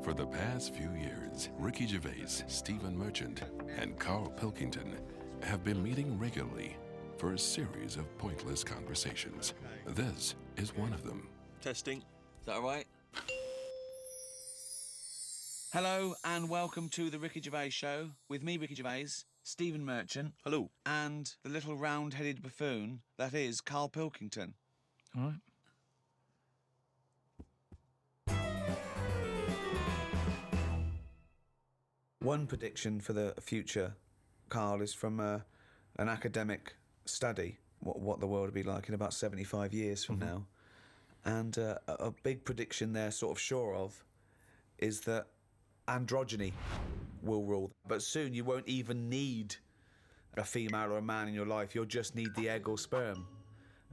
For the past few years, Ricky Gervais, Stephen Merchant, and Karl Pilkington have been meeting regularly for a series of pointless conversations. This is one of them. Testing. Is that all right? Hello and welcome to the Ricky Gervais Show with me, Ricky Gervais, Stephen Merchant. Hello. And the little round-headed buffoon that is Karl Pilkington. All right. One prediction for the future, Karl, is from an academic study, what the world will be like in about 75 years from now. And a big prediction they're sort of sure of is that androgyny will rule. But soon you won't even need a female or a man in your life. You'll just need the egg or sperm.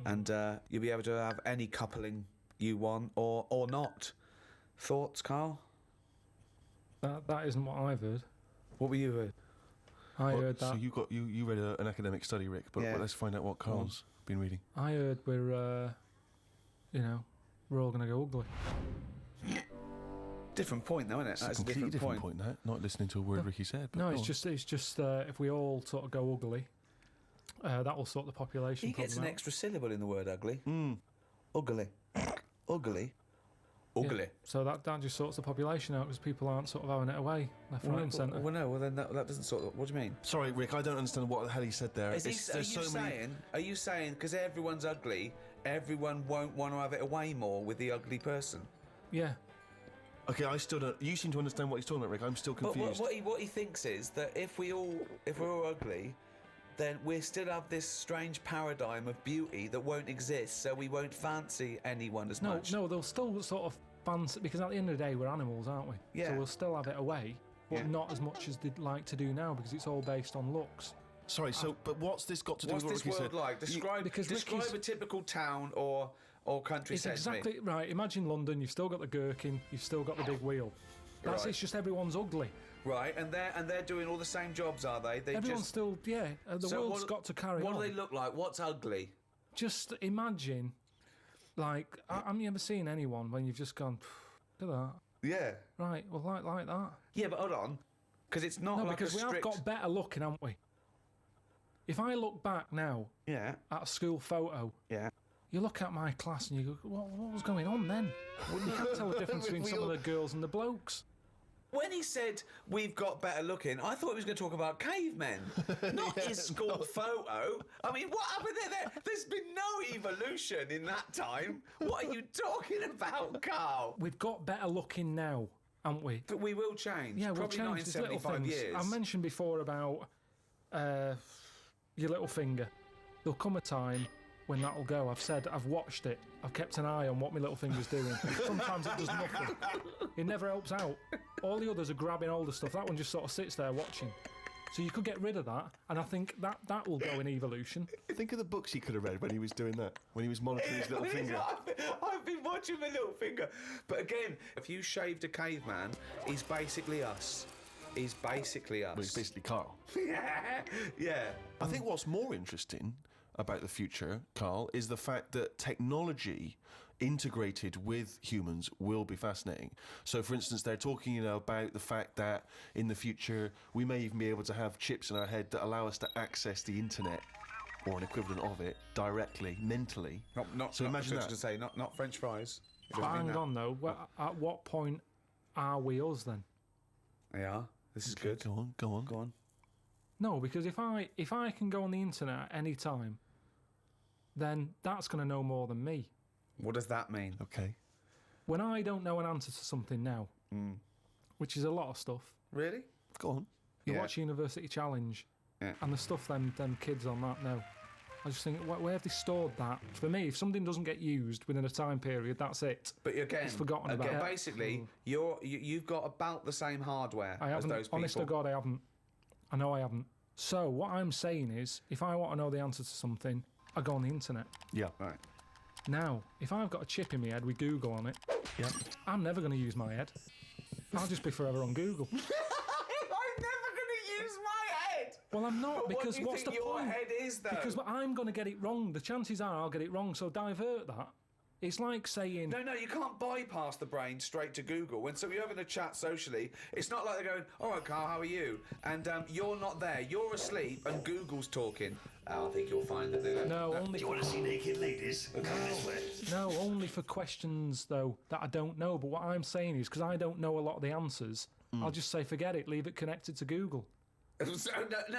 And you'll be able to have any coupling you want or not. Thoughts, Karl? That isn't what I've heard. What were you heard? I heard that. So you read an academic study, Rick, but Yeah. let's find out what Karl's been reading. I heard we're all going to go ugly. Different point, though, isn't it? It's a That's completely different point, that. Not listening to a word Ricky said. But No, go it's on. just if we all sort of go ugly, that will sort the population He gets an problem out. extra syllable in the word ugly. Ugly. Ugly. Ugly. Yeah. So that just sorts the population out because people aren't sort of having it away left, right, and centre. Well, no. Well, then that doesn't sort of. What do you mean? Sorry, Rick, I don't understand what the hell he said there. Are you saying because everyone's ugly, everyone won't want to have it away more with the ugly person? Yeah. Okay, I still don't. You seem to understand what he's talking about, Rick. I'm still confused. But what he thinks is that if we're all ugly, then we still have this strange paradigm of beauty that won't exist, so we won't fancy anyone as much. No, they'll still sort of fancy, because at the end of the day, we're animals, aren't we? Yeah. So we'll still have it away, but Yeah. not as much as they'd like to do now, because it's all based on looks. Sorry, but what's this got to do What's with what this Ricky world said? like? Describe Ricky's- a typical town or country It's set to me. exactly right. Imagine London. You've still got the gherkin. You've still got the big wheel. That's Right. It's just everyone's ugly. Right, and they're doing all the same jobs, are they? Everyone's just still the So world's got to carry What on. do they look like? What's ugly? Just imagine, like, have you ever seen anyone when you've just gone, look at that? Yeah. Right, well, like that. Yeah, but hold on, because it's not No, like because a we strict. have got better looking, haven't we? If I look back now Yeah. at a school photo, Yeah. you look at my class and you go, what was going on then? You can't tell the difference between some of the girls and the blokes. When he said we've got better looking, I thought he was going to talk about cavemen, not his school photo. I mean, what happened there? There's been no evolution in that time. What are you talking about, Karl? We've got better looking now, haven't we? But we will change. Yeah, we'll Probably not in change. There's little 75 things. years. I mentioned before about your little finger. There'll come a time when that'll go. I've watched it. I've kept an eye on what my little finger's doing. Sometimes it does nothing. It never helps out. All the others are grabbing all the stuff. That one just sort of sits there watching. So you could get rid of that, and I think that will go in evolution. Think of the books he could have read when he was doing that, when he was monitoring his little finger. I've been watching my little finger. But again, if you shaved a caveman, he's basically us. He's basically us. Well, he's basically Karl. Yeah. I think what's more interesting about the future, Karl, is the fact that technology integrated with humans will be fascinating. So, for instance, they're talking, about the fact that in the future we may even be able to have chips in our head that allow us to access the internet or an equivalent of it directly, mentally. So imagine that. To say, not French fries. It But doesn't mean hang that. on, though. At what point are we us then? Yeah, this is good. Go on. Go on. No, because if I can go on the internet at any time, then that's going to know more than me. What does that mean? Okay. When I don't know an answer to something now, which is a lot of stuff, Really? Go on. you Yeah. watch University Challenge, Yeah. and the stuff them kids on that know. I just think, where have they stored that? For me, if something doesn't get used within a time period, that's it. But again, It's forgotten about. basically, you've got about the same hardware I as haven't. those people. Honest to God, I haven't. I know I haven't. So what I'm saying is, if I want to know the answer to something, I go on the internet. Yeah. Right. Now, if I've got a chip in my head with Google on it, Yeah. I'm never going to use my head. I'll just be forever on Google. I'm never going to use my head. Well, I'm not, But because what do you what's the think your point? head is, though? Because I'm going to get it wrong. The chances are I'll get it wrong, so divert that. It's like saying... No, you can't bypass the brain straight to Google. When you're having a chat socially, it's not like they're going, all right, Karl, how are you? And you're not there. You're asleep and Google's talking. I think you'll find that they're... No, only... You want to see naked ladies? Come this way. No, only for questions, though, that I don't know. But what I'm saying is, because I don't know a lot of the answers, I'll just say, forget it, leave it connected to Google. no.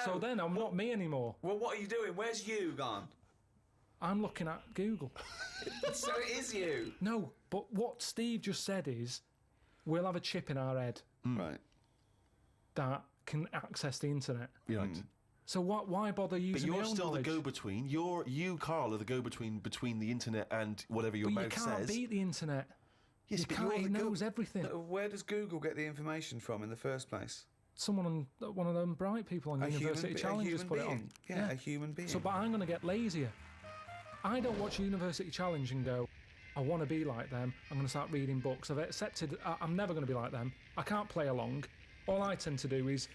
So then I'm not me anymore. Well, what are you doing? Where's you gone? I'm looking at Google. So it is you. No, but what Steve just said is, we'll have a chip in our head Right. that can access the internet. Right. So why bother But using my you're own still knowledge? the go-between. You, Karl, are the go-between between the internet and whatever your But you mouth can't says. beat the internet. Yes, You but can't, you're it the knows everything. Where does Google get the information from in the first place? Someone on one of them bright people on University Challenge has put it on. Yeah, a human being. So, but I'm going to get lazier. I don't watch University Challenge and go, I want to be like them. I'm going to start reading books. I've accepted I'm never going to be like them. I can't play along. All I tend to do is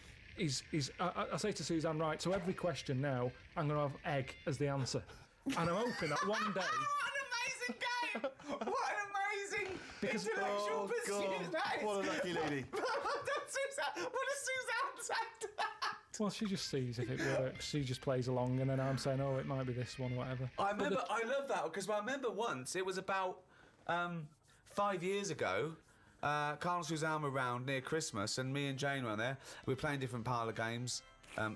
I say to Suzanne, right, so every question now, I'm going to have egg as the answer. And I'm hoping that one day... What an amazing game! What an amazing intellectual pursuit that is! What a lucky lady. What does Suzanne say to that? Well, she just sees if it works. She just plays along, and then I'm saying, oh, it might be this one or whatever. I love that, because I remember once, it was about 5 years ago, Karl and Suzanne were around near Christmas, and me and Jane were there. We were playing different parlour games,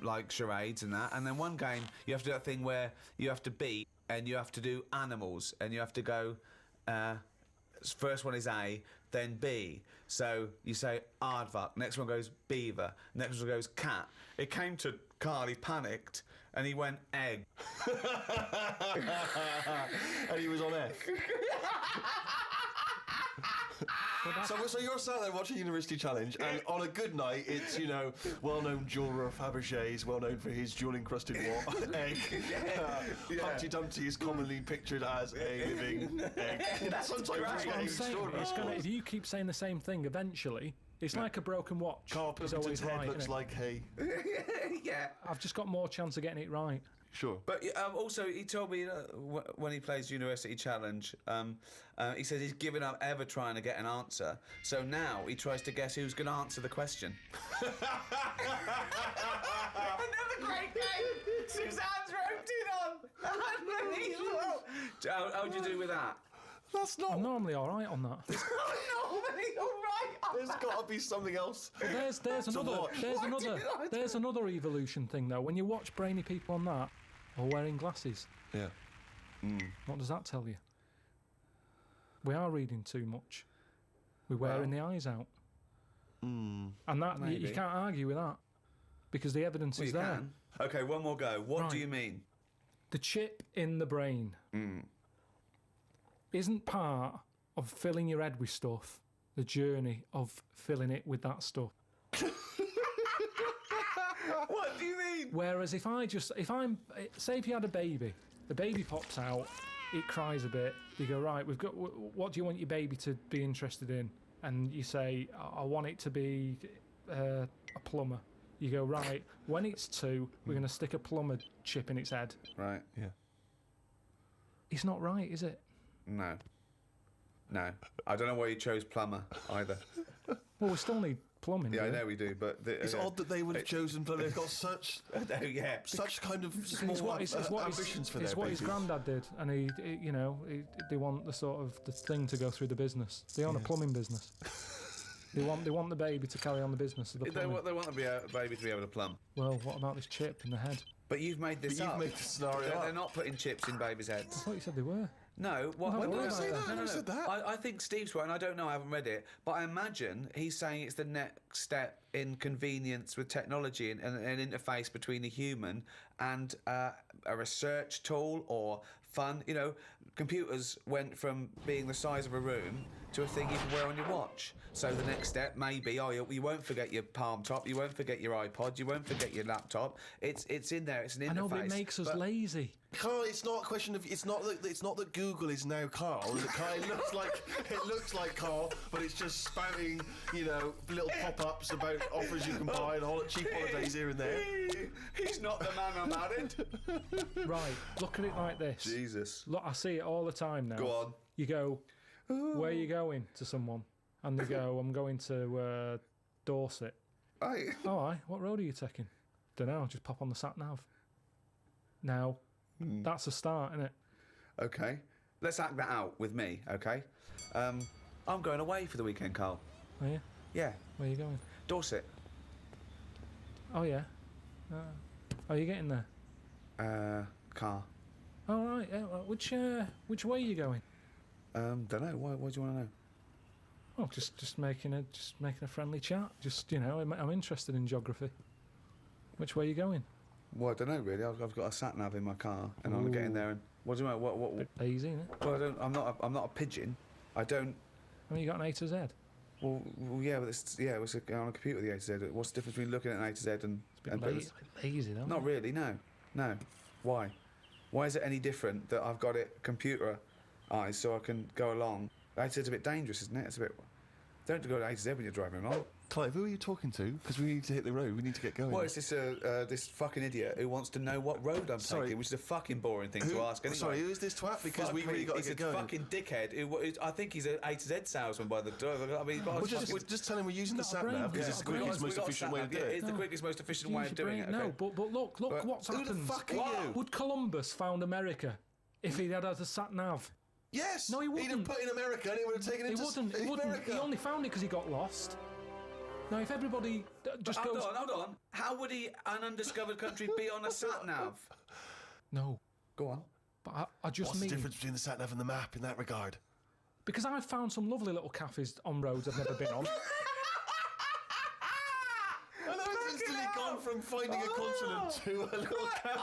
like charades and that, and then one game, you have to do that thing where you have to beat, and you have to do animals, and you have to go, first one is A, then B. So you say aardvark, next one goes beaver, next one goes cat. It came to Karl, he panicked, and he went egg. And he was on F. So you're sat there watching University Challenge, and on a good night, it's, well-known jeweller Fabergé's, well-known for his jewel-encrusted egg. Humpty Dumpty is commonly pictured as a living egg. Sometimes it's I'm getting saying, extraordinary. if you keep saying the same thing, eventually, it's like a broken watch. Karl It's Pilkington's always head right, looks innit? like hay. Yeah. I've just got more chance of getting it right. Sure. But also, he told me when he plays University Challenge, he says he's given up ever trying to get an answer. So now he tries to guess who's going to answer the question. Another great game. Suzanne's roped in on. Unbelievable. How'd you do with that? That's not... I'm normally all right on that. Normally, all right. There's got to be something else. But there's another evolution thing though. When you watch brainy people on that, or wearing glasses, Yeah. what does that tell you? We are reading too much. We're wearing the eyes out, and that you Maybe. can't argue with that because the evidence is there. Okay, one more go. What do Right. you mean? The chip in the brain isn't part of filling your head with stuff. The journey of filling it with that stuff. What do you mean? Whereas if say if you had a baby, the baby pops out, it cries a bit. You go, right, what do you want your baby to be interested in? And you say, I want it to be a plumber. You go, right, when it's 2, we're going to stick a plumber chip in its head. Right. Yeah. It's not right, is it? No. I don't know why you chose plumber either. Well, we still need plumbing. Yeah, I do we? know we do, but It's odd that they would have chosen, but they've got such kind of small ambitions for their It's what his babies. granddad did, and they want the thing to go through the business. They own a plumbing business. They want the baby to carry on the business of the They plumbing. want the baby to be able to plumb. Well, what about this chip in the head? But you've made this up. You've made the scenario up. They're not putting chips in babies' I heads. thought you said they were. No, what? No, When I did I didn't say say that? that. I never said that. I think Steve's right, and I don't know. I haven't read it, but I imagine he's saying it's the next step in convenience with technology and an interface between a human and a research tool or fun. You know, computers went from being the size of a room to a thing you can wear on your watch. So the next step may be, you won't forget your palm top, you won't forget your iPod, you won't forget your laptop. It's in there. It's an interface. I know, but it makes us lazy. Carl, it's not a question of. It's not that Google is now Karl. It looks like Karl, but it's just spamming, little pop-ups about offers you can buy and cheap holidays here and there. He's not the man I'm married. Right, look at it like this. Jesus. Look, I see it all the time now. Go on. You go, where are you going, to someone? And they go, I'm going to Dorset. Aye. Oh, aye. What road are you taking? Don't know. Just pop on the sat nav. Now, that's a start, isn't it? Okay. Let's act that out with me, okay? I'm going away for the weekend, Karl. Are you? Yeah. Where are you going? Dorset. Oh, yeah. Are you getting there? Car. All right. Yeah, well, which way are you going? Don't know. Why do you want to know? Well, just making a friendly chat. Just I'm interested in geography. Which way are you going? Well, I don't know really. I've got a sat nav in my car, and I'm getting there. And what do you know? What? Bit lazy, isn't it? Well, I'm not a pigeon. I don't. I mean, you got an A to Z. Well, yeah, but it's on a computer. The A to Z. What's the difference between looking at an A to Z and? It's a bit lazy, though. Not really. No. Why? Why is it any different that I've got it computerized so I can go along? A to Z's a bit dangerous, isn't it? It's a bit. Don't go to A to Z when you're driving along. Clive, who are you talking to? Because we need to hit the road. We need to get going. Well, it's this fucking idiot who wants to know what road I'm taking, which is a fucking boring thing to ask. Anyway. Sorry, who is this twat? Because we really got to get going. He's a fucking dickhead. I think he's an A to Z salesman by the door. I mean, just tell him we're using the sat nav because it's the quickest, most efficient way to do it. It's the quickest, most efficient way of doing it. No, but look what's happened. Who the fuck are you? Would Columbus found America if he'd had a sat nav? Yes. No, he wouldn't. He'd have put in America and he would have taken him to America. He wouldn't. He only found it because he got lost. Now, if everybody just goes... Hold on. How would an undiscovered country be on a sat-nav? No. Go on. But I just What's mean... the difference between the sat-nav and the map in that regard? Because I've found some lovely little cafes on roads I've never been on. And I've instantly gone from finding a continent to a little cafe.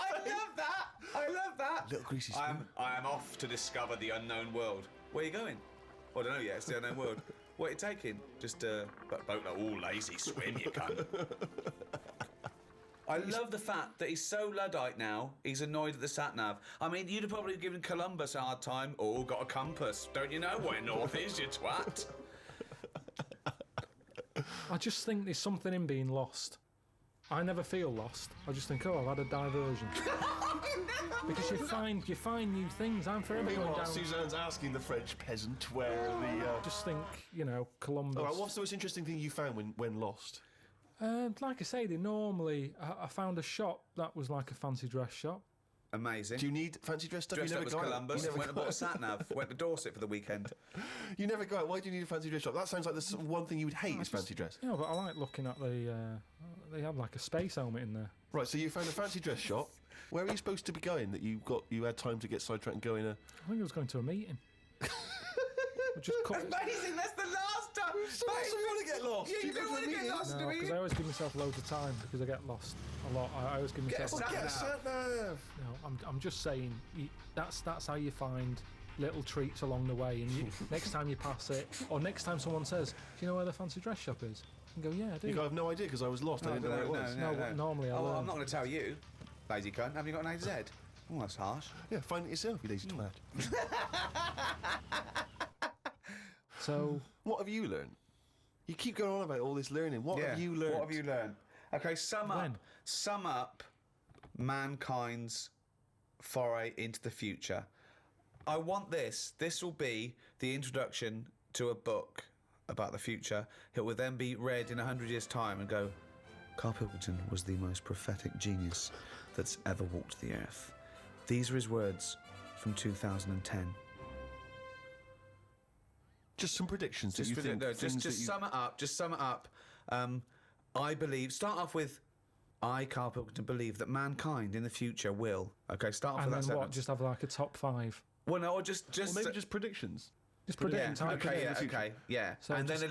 I love that. Little greasy spoon. I am off to discover the unknown world. Where are you going? Well, I don't know yet. It's the unknown world. What are you taking? Just a boat like all lazy swim, you cunt. I love the fact that he's so Luddite now, he's annoyed at the sat-nav. I mean, you'd have probably given Columbus a hard time. Oh, got a compass. Don't you know where north is, you twat? I just think there's something in being lost. I never feel lost. I just think, I've had a diversion. Because you find new things. I'm forever going down. Suzanne's asking the French peasant where the... Just think, Columbus. All right, what's the most interesting thing you found when lost? Like I say, I found a shop that was like a fancy dress shop. Amazing. Do you need fancy dress stuff? Dressed You up never as go Columbus. out. Went and bought a sat-nav. Went to Dorset for the weekend. You never go out. Why do you need a fancy dress shop? That sounds like the one thing you would hate is fancy dress. Yeah, but I like looking at they have like a space helmet in there. Right, so you found a fancy dress shop. Where are you supposed to be going that you had time to get sidetracked and go in a... I think I was going to a meeting. Just Amazing, that's the last time. So you want to get lost? Yeah, you do want to get lost, No, because I always give myself loads of time because I get lost a lot. I always give myself... Get a sat-nav. No, I'm just saying, that's how you find little treats along the way. And next time you pass it, or next time someone says, do you know where the fancy dress shop is? You can go, yeah, I do. You go, I have no idea because I was lost. I didn't know where it was. No, normally I learn. I'm not going to tell you, lazy cunt. Haven't you got an A to Z? Oh, that's harsh. Yeah, find it yourself, you lazy twat. So... What have you learned? You keep going on about all this learning. What have you learned? What have you learned? Okay, sum up mankind's foray into the future. I want this. This will be the introduction to a book about the future. It will then be read in 100 years' time and go, Karl Pilkington was the most prophetic genius that's ever walked the earth. These are his words from 2010. Just some predictions that you think... Just sum it up. Just sum it up. I believe... Start off with... I, Karl Pilkington, believe that mankind in the future will... Okay, start off with that sentence. And then what? Just have like a top 5? Well, no, or just... Or maybe just predictions. Just predict. Yeah. So and then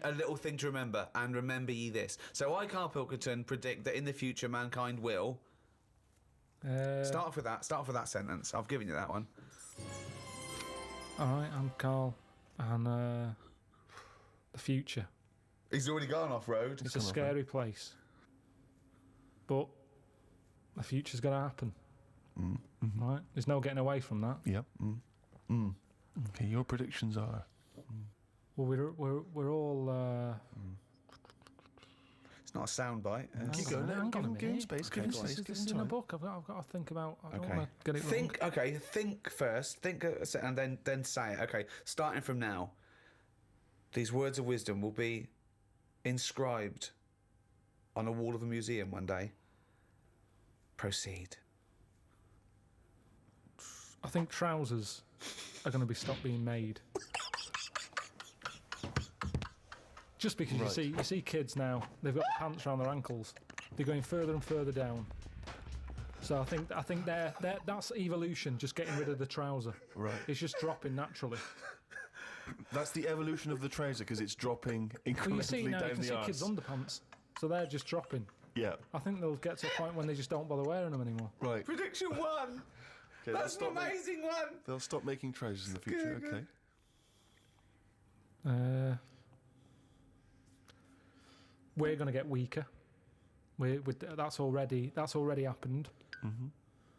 a little thing to remember. And remember ye this. So I, Karl Pilkington, predict that in the future mankind will... Start off with that. Start off with that sentence. I've given you that one. All right, I'm Karl, and the future. He's already gone off road. It's a scary place, but the future's going to happen. Right? There's no getting away from that. Yep. Okay, your predictions are. Well, we're all. It's not a soundbite. Keep going. Hang on a Give him minute. space. Okay, Give him go on. space. This Give is him in a time. book. I've got to think about. I don't Okay. want to get it wrong. Think first. Think and then say it. Okay, starting from now. These words of wisdom will be inscribed on a wall of a museum one day. Proceed. I think trousers are going to be stopped being made. Just because Right. you see kids now, they've got pants around their ankles. They're going further and further down. So I think that's evolution, just getting rid of the trouser. Right. It's just dropping naturally. That's the evolution of the trouser because it's dropping Well, you see incrementally now, you down can the see arse. kids' underpants, so they're just dropping. Yeah. I think they'll get to a point when they just don't bother wearing them anymore. Right. Prediction 1. Okay, That's an amazing one. They'll stop making trousers in the future. Good. Okay. We're going to get weaker. That's already happened.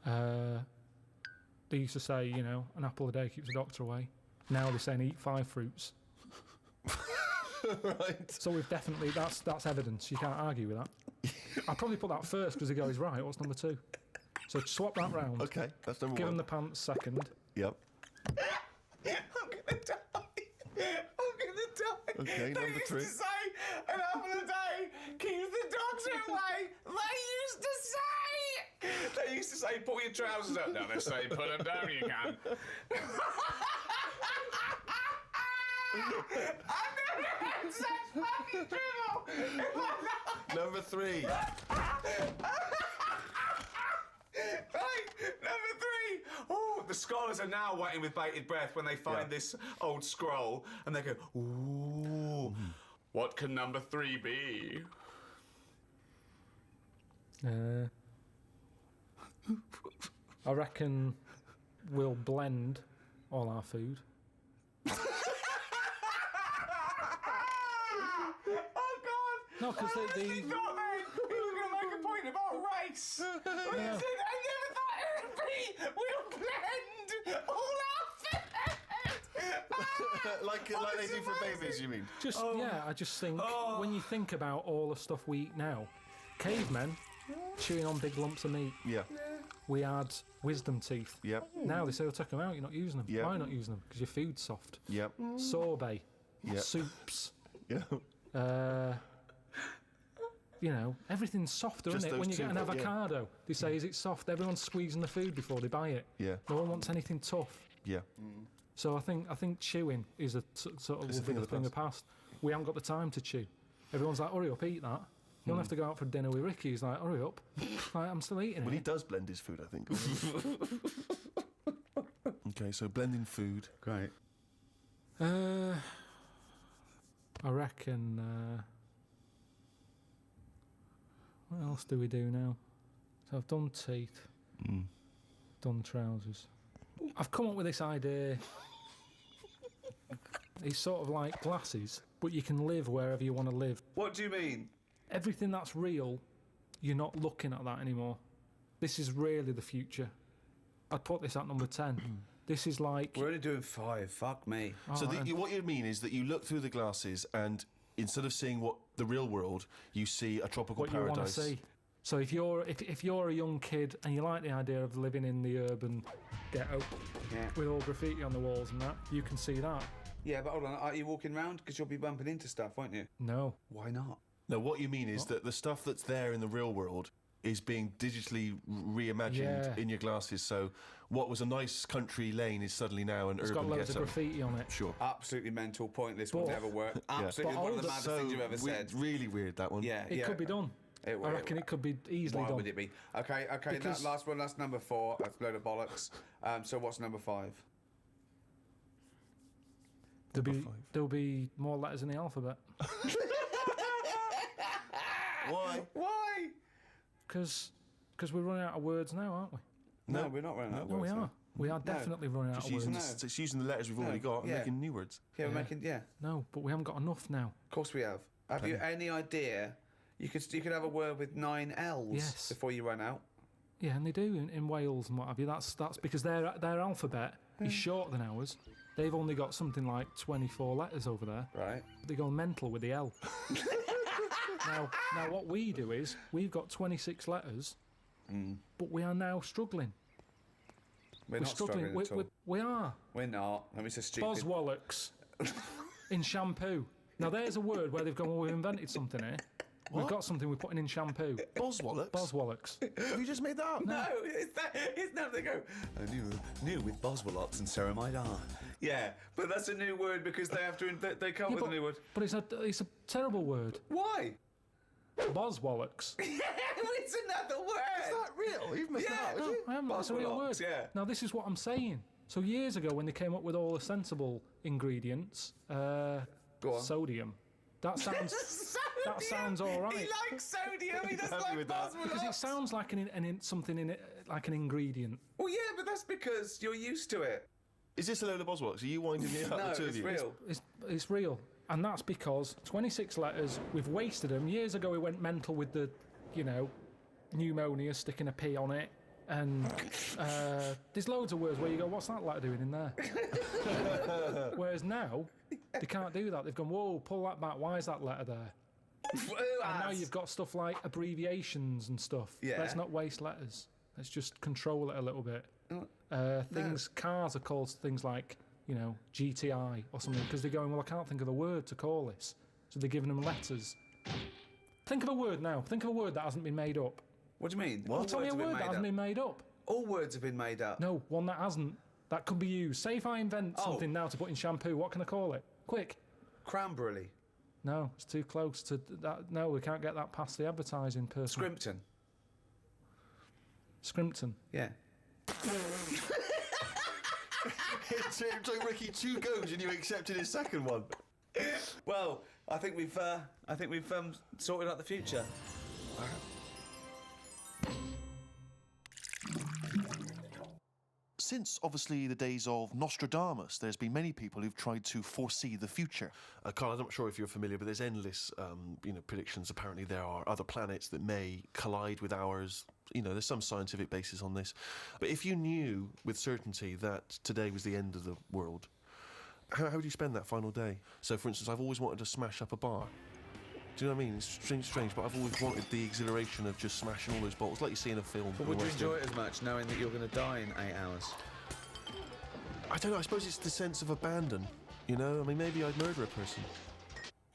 They used to say, an apple a day keeps the doctor away. Now they're saying eat 5 fruits. Right. So we've definitely that's evidence. You can't argue with that. I'd probably put that first because the guy is right. What's number 2? So swap that round. Okay, that's number Give 1. him the pants second. Yep. I'm gonna die. I'm gonna die. Okay, They number used 3. to say an apple a day keeps the doctor away. They used to say pull your trousers up. Now they say put them down. You can. I've never had such fucking dribble. Number 3. Right, number 3. Oh, the scholars are now waiting with bated breath when they find this old scroll and they go, ooh, what can number 3 be? I reckon we'll blend all our food. Oh, God. No, because I actually thought then he was going to make a point about race. But he said, I never thought it would be, we'll blend all our food. like they do for babies, you mean? I just think when you think about all the stuff we eat now, cavemen chewing on big lumps of meat. Yeah. We had wisdom teeth. Yep. Now they say, "Oh, take them out. You're not using them. Yeah. Why not using them? Because your food's soft. Yep. Sorbet, Yeah. soups. Yeah. Everything's softer, Just isn't it? those When you get two, an yeah. avocado, they say, "Is it soft?" Everyone's squeezing the food before they buy it. Yeah. No one wants anything tough. Yeah. So I think chewing is a sort of It's a thing of the thing of the past. We haven't got the time to chew. Everyone's like, "Hurry up, eat that." You don't have to go out for dinner with Ricky. He's like, "Hurry up." Like, I'm still eating Well, he it. does blend his food, I think. Okay, so blending food. Great. I reckon. What else do we do now? So I've done teeth, done trousers. I've come up with this idea. It's sort of like glasses, but you can live wherever you want to live. What do you mean? Everything that's real, you're not looking at that anymore. This is really the future. I'd put this at number 10. This is like... We're only doing 5. Fuck me. So and- what you mean is that you look through the glasses and instead of seeing what the real world, you see a tropical what you paradise. want to see. So if you're a young kid and you like the idea of living in the urban ghetto with all graffiti on the walls and that, you can see that. Yeah, but hold on. Are you walking round? Because you'll be bumping into stuff, won't you? No. Why not? No, what you mean is that the stuff that's there in the real world is being digitally reimagined in your glasses. So what was a nice country lane is suddenly now an It's urban got loads ghetto. of graffiti on it. Sure. Absolutely mental, pointless, will But- never work. Absolutely But one of the older- maddest So things you've ever said. really weird, that one. Yeah, It could be done. I reckon it could be easily Why done. would it be? Okay, Because- that last one, that's number 4. That's a load of bollocks. So what's number 5? There'll be more letters in the alphabet. Why? Why? Because Because we're running out of words now, aren't we? No, we're not running out of No, words. we are. We are definitely running out Just of words. using, it's using the letters we've already got and yeah. making new words. Yeah, we're making, yeah. No, but we haven't got enough now. Of course we have. Have you any idea? You could have a word with 9 L's Yes. before you run out. Yeah, and they do in Wales and what have you. That's because their alphabet is shorter than ours. They've only got something like 24 letters over there. Right. They go mental with the L. now, what we do is we've got 26 letters, but we are now struggling. We're not struggling at all. We are. We're not. I mean, it's a stupid... Boswallocks in shampoo. Now, there's a word where they've gone, well, we've invented something here. We've got something we're putting in shampoo. Boswallocks? Boswallocks. Have you just made that up? No, it's now they go, new with Boswallocks and ceramide R. Yeah, but that's a new word because they have to, they come with a new word. But it's a terrible word. Why? Boswallocks. It's another word. Is that real? You've made that up, No, I haven't. That's a real word. Boswallocks, yeah. Now, this is what I'm saying. So years ago, when they came up with all the sensible ingredients, Go on. sodium. That sounds. That sounds all right. He likes sodium. He doesn't happy like with that. Boswallocks. Because it sounds like something in it, like an ingredient. Well, yeah, but that's because you're used to it. Is this a load of Boswallocks? Are you winding me up, No, the two of it's you? real. It's real, and that's because 26 letters. We've wasted them. Years ago, we went mental with the, pneumonia, sticking a P on it, and there's loads of words where you go, "What's that letter doing in there?" Whereas now, they can't do that. They've gone, "Whoa, pull that back. Why is that letter there?" And now you've got stuff like abbreviations and stuff. Yeah. Let's not waste letters. Let's just control it a little bit. Cars are called things like, GTI or something, because they're going, well, I can't think of a word to call this. So they're giving them letters. Think of a word now. Think of a word that hasn't been made up. What do you mean? Well, tell me a word that hasn't been made up. All words have been made up. No, one that hasn't. That could be used. Say if I invent something now to put in shampoo, what can I call it? Quick. Cranberry. No, it's too close to that. No, we can't get that past the advertising person. Scrimpton. Scrimpton. Yeah. It took Ricky 2 goes and you accepted his second one. Well, I think we've sorted out the future. Since, obviously, the days of Nostradamus, there's been many people who've tried to foresee the future. Karl, I'm not sure if you're familiar, but there's endless, predictions. Apparently, there are other planets that may collide with ours. There's some scientific basis on this. But if you knew with certainty that today was the end of the world, how would you spend that final day? So, for instance, I've always wanted to smash up a bar. Do you know what I mean? It's strange, but I've always wanted the exhilaration of just smashing all those bottles, like you see in a film. But would you enjoy it as much knowing that you're going to die in 8 hours? I don't know. I suppose it's the sense of abandon. I mean, maybe I'd murder a person.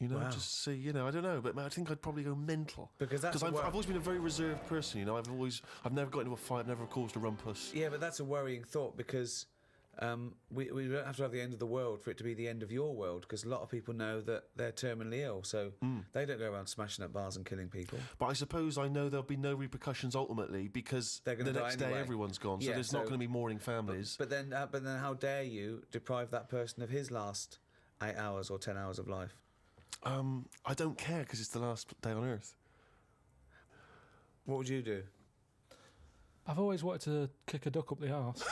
Wow. Just see. I don't know, but I think I'd probably go mental. Because I've always been a very reserved person. I've never got into a fight. I've never caused a rumpus. Yeah, but that's a worrying thought because we don't have to have the end of the world for it to be the end of your world, because a lot of people know that they're terminally ill, so they don't go around smashing up bars and killing people. But I suppose I know there'll be no repercussions ultimately, because They're the gonna die next day anyway. everyone's gone, so Yeah, there's not going to be mourning families. But then how dare you deprive that person of his last 8 hours or 10 hours of life? I don't care, because it's the last day on Earth. What would you do? I've always wanted to kick a duck up the arse.